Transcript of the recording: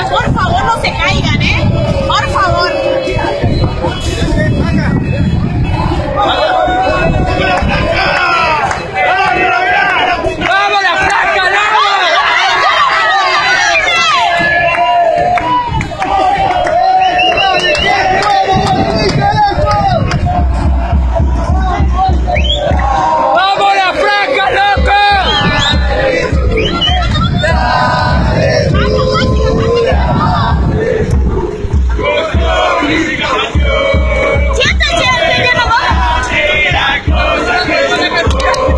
Por favor, no se caigan, ¿eh? Por favor. ¡Vamos la flaca, ¡vamos la flaca, loco! ¡Vamos!